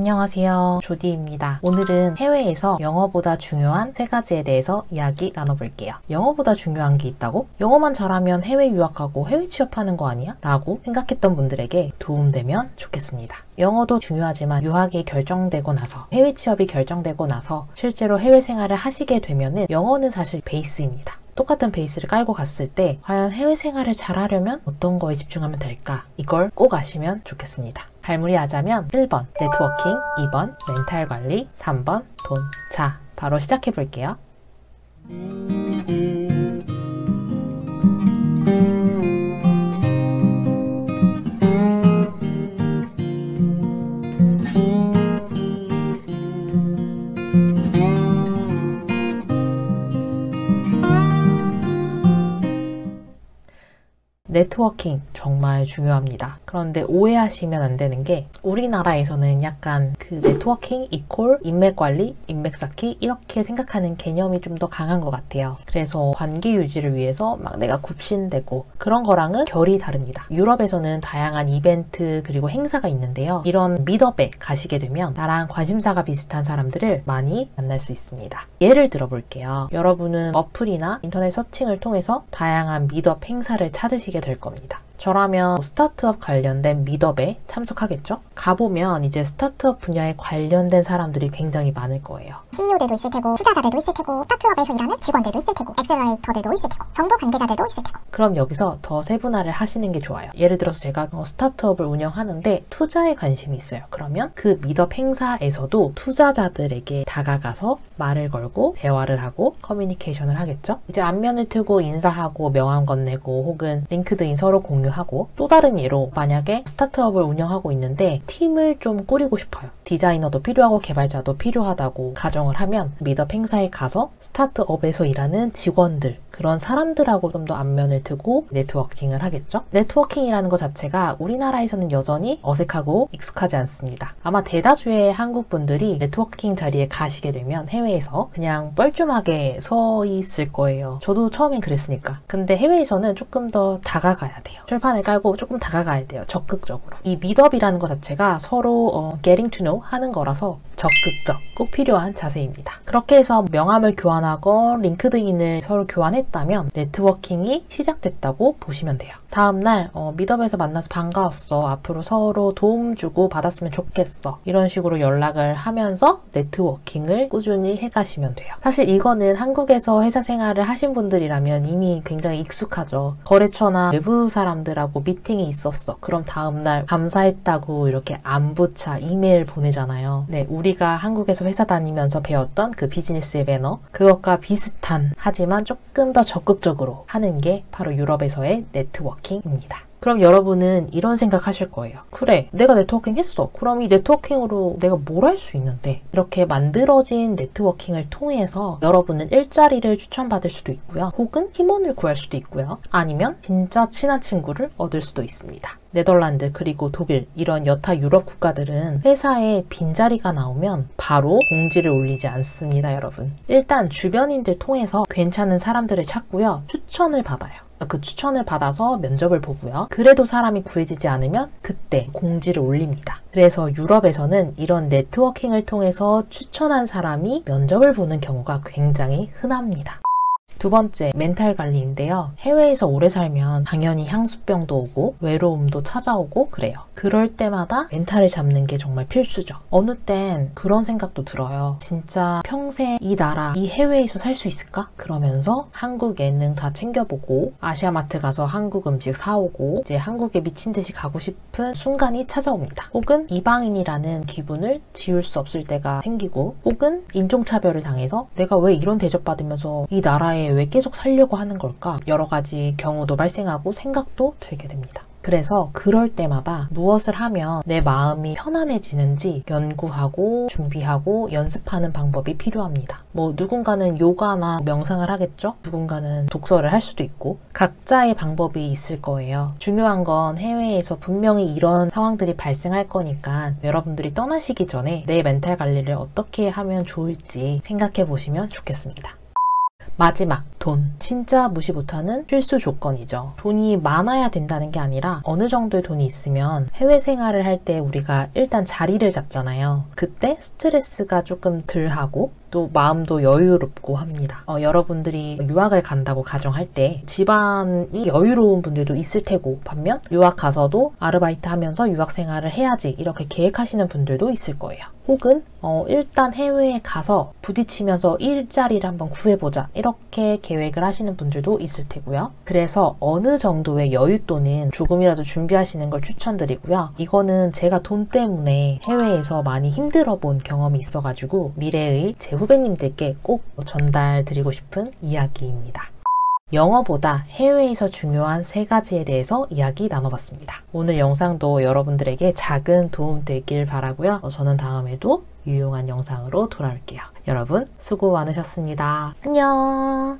안녕하세요, 조디입니다. 오늘은 해외에서 영어보다 중요한 3가지에 대해서 이야기 나눠볼게요. 영어보다 중요한 게 있다고? 영어만 잘하면 해외 유학하고 해외 취업하는 거 아니야? 라고 생각했던 분들에게 도움되면 좋겠습니다. 영어도 중요하지만 유학이 결정되고 나서, 해외 취업이 결정되고 나서 실제로 해외 생활을 하시게 되면은 영어는 사실 베이스입니다. 똑같은 베이스를 깔고 갔을 때 과연 해외 생활을 잘하려면 어떤 거에 집중하면 될까? 이걸 꼭 아시면 좋겠습니다. 갈무리하자면 1번 네트워킹, 2번 멘탈 관리, 3번 돈. 자, 바로 시작해 볼게요. 네트워킹 정말 중요합니다. 그런데 오해하시면 안 되는 게 우리나라에서는 약간 그 네트워킹 이퀄 인맥 관리, 인맥 쌓기 이렇게 생각하는 개념이 좀 더 강한 것 같아요. 그래서 관계 유지를 위해서 막 내가 굽신대고 그런 거랑은 결이 다릅니다. 유럽에서는 다양한 이벤트 그리고 행사가 있는데요. 이런 미트업에 가시게 되면 나랑 관심사가 비슷한 사람들을 많이 만날 수 있습니다. 예를 들어 볼게요. 여러분은 어플이나 인터넷 서칭을 통해서 다양한 미트업 행사를 찾으시게 될 겁니다. 저라면 스타트업 관련된 미트업에 참석하겠죠? 가보면 이제 스타트업 분야에 관련된 사람들이 굉장히 많을 거예요. CEO들도 있을 테고, 투자자들도 있을 테고, 스타트업에서 일하는 직원들도 있을 테고, 엑셀러레이터들도 있을 테고, 정보 관계자들도 있을 테고. 그럼 여기서 더 세분화를 하시는 게 좋아요. 예를 들어서 제가 스타트업을 운영하는데 투자에 관심이 있어요. 그러면 그 미트업 행사에서도 투자자들에게 다가가서 말을 걸고 대화를 하고 커뮤니케이션을 하겠죠? 이제 안면을 트고 인사하고 명함 건네고 혹은 링크드인 서로 공유하고, 또 다른 예로 만약에 스타트업을 운영하고 있는데 팀을 좀 꾸리고 싶어요. 디자이너도 필요하고 개발자도 필요하다고 가정을 하면 미트업 행사에 가서 스타트업에서 일하는 직원들, 그런 사람들하고 좀 더 안면을 트고 네트워킹을 하겠죠? 네트워킹이라는 것 자체가 우리나라에서는 여전히 어색하고 익숙하지 않습니다. 아마 대다수의 한국 분들이 네트워킹 자리에 가시게 되면 해외에서 그냥 뻘쭘하게 서 있을 거예요. 저도 처음엔 그랬으니까. 근데 해외에서는 조금 더 다가가야 돼요. 철판을 깔고 조금 다가가야 돼요. 적극적으로. 이 미트업이라는 것 자체가 서로 getting to know 하는 거라서 적극적, 꼭 필요한 자세입니다. 그렇게 해서 명함을 교환하고 링크드인을 서로 교환했다면 네트워킹이 시작됐다고 보시면 돼요. 다음날 미트업에서 만나서 반가웠어. 앞으로 서로 도움 주고 받았으면 좋겠어. 이런 식으로 연락을 하면서 네트워킹을 꾸준히 해가시면 돼요. 사실 이거는 한국에서 회사 생활을 하신 분들이라면 이미 굉장히 익숙하죠. 거래처나 외부 사람들하고 미팅이 있었어. 그럼 다음날 감사했다고 이렇게 안부차 이메일 보내잖아요. 네, 우리가 한국에서 회사 다니면서 배웠던 그 비즈니스의 매너, 그것과 비슷한, 하지만 조금 더 적극적으로 하는 게 바로 유럽에서의 네트워킹입니다. 그럼 여러분은 이런 생각 하실 거예요. 그래, 내가 네트워킹 했어. 그럼 이 네트워킹으로 내가 뭘 할 수 있는데? 이렇게 만들어진 네트워킹을 통해서 여러분은 일자리를 추천받을 수도 있고요. 혹은 팀원을 구할 수도 있고요. 아니면 진짜 친한 친구를 얻을 수도 있습니다. 네덜란드 그리고 독일 이런 여타 유럽 국가들은 회사에 빈자리가 나오면 바로 공지를 올리지 않습니다, 여러분. 일단 주변인들 통해서 괜찮은 사람들을 찾고요. 추천을 받아요. 그 추천을 받아서 면접을 보고요. 그래도 사람이 구해지지 않으면 그때 공지를 올립니다. 그래서 유럽에서는 이런 네트워킹을 통해서 추천한 사람이 면접을 보는 경우가 굉장히 흔합니다. 두 번째, 멘탈 관리인데요. 해외에서 오래 살면 당연히 향수병도 오고 외로움도 찾아오고 그래요. 그럴 때마다 멘탈을 잡는 게 정말 필수죠. 어느 땐 그런 생각도 들어요. 진짜 평생 이 나라, 이 해외에서 살 수 있을까? 그러면서 한국 예능 다 챙겨보고 아시아마트 가서 한국 음식 사오고 이제 한국에 미친 듯이 가고 싶은 순간이 찾아옵니다. 혹은 이방인이라는 기분을 지울 수 없을 때가 생기고, 혹은 인종차별을 당해서 내가 왜 이런 대접받으면서 이 나라에 왜 계속 살려고 하는 걸까? 여러 가지 경우도 발생하고 생각도 들게 됩니다. 그래서 그럴 때마다 무엇을 하면 내 마음이 편안해지는지 연구하고 준비하고 연습하는 방법이 필요합니다. 뭐 누군가는 요가나 명상을 하겠죠? 누군가는 독서를 할 수도 있고 각자의 방법이 있을 거예요. 중요한 건 해외에서 분명히 이런 상황들이 발생할 거니까 여러분들이 떠나시기 전에 내 멘탈 관리를 어떻게 하면 좋을지 생각해 보시면 좋겠습니다. 마지막, 돈. 진짜 무시 못하는 필수 조건이죠. 돈이 많아야 된다는 게 아니라 어느 정도의 돈이 있으면 해외 생활을 할 때 우리가 일단 자리를 잡잖아요. 그때 스트레스가 조금 덜하고 또 마음도 여유롭고 합니다. 여러분들이 유학을 간다고 가정할 때 집안이 여유로운 분들도 있을 테고, 반면 유학 가서도 아르바이트 하면서 유학 생활을 해야지 이렇게 계획하시는 분들도 있을 거예요. 혹은 일단 해외에 가서 부딪히면서 일자리를 한번 구해보자 이렇게 계획을 하시는 분들도 있을 테고요. 그래서 어느 정도의 여윳돈은 조금이라도 준비하시는 걸 추천드리고요. 이거는 제가 돈 때문에 해외에서 많이 힘들어 본 경험이 있어가지고 미래의 제 후배님들께 꼭 전달드리고 싶은 이야기입니다. 영어보다 해외에서 중요한 3가지에 대해서 이야기 나눠봤습니다. 오늘 영상도 여러분들에게 작은 도움 되길 바라고요. 저는 다음에도 유용한 영상으로 돌아올게요. 여러분 수고 많으셨습니다. 안녕.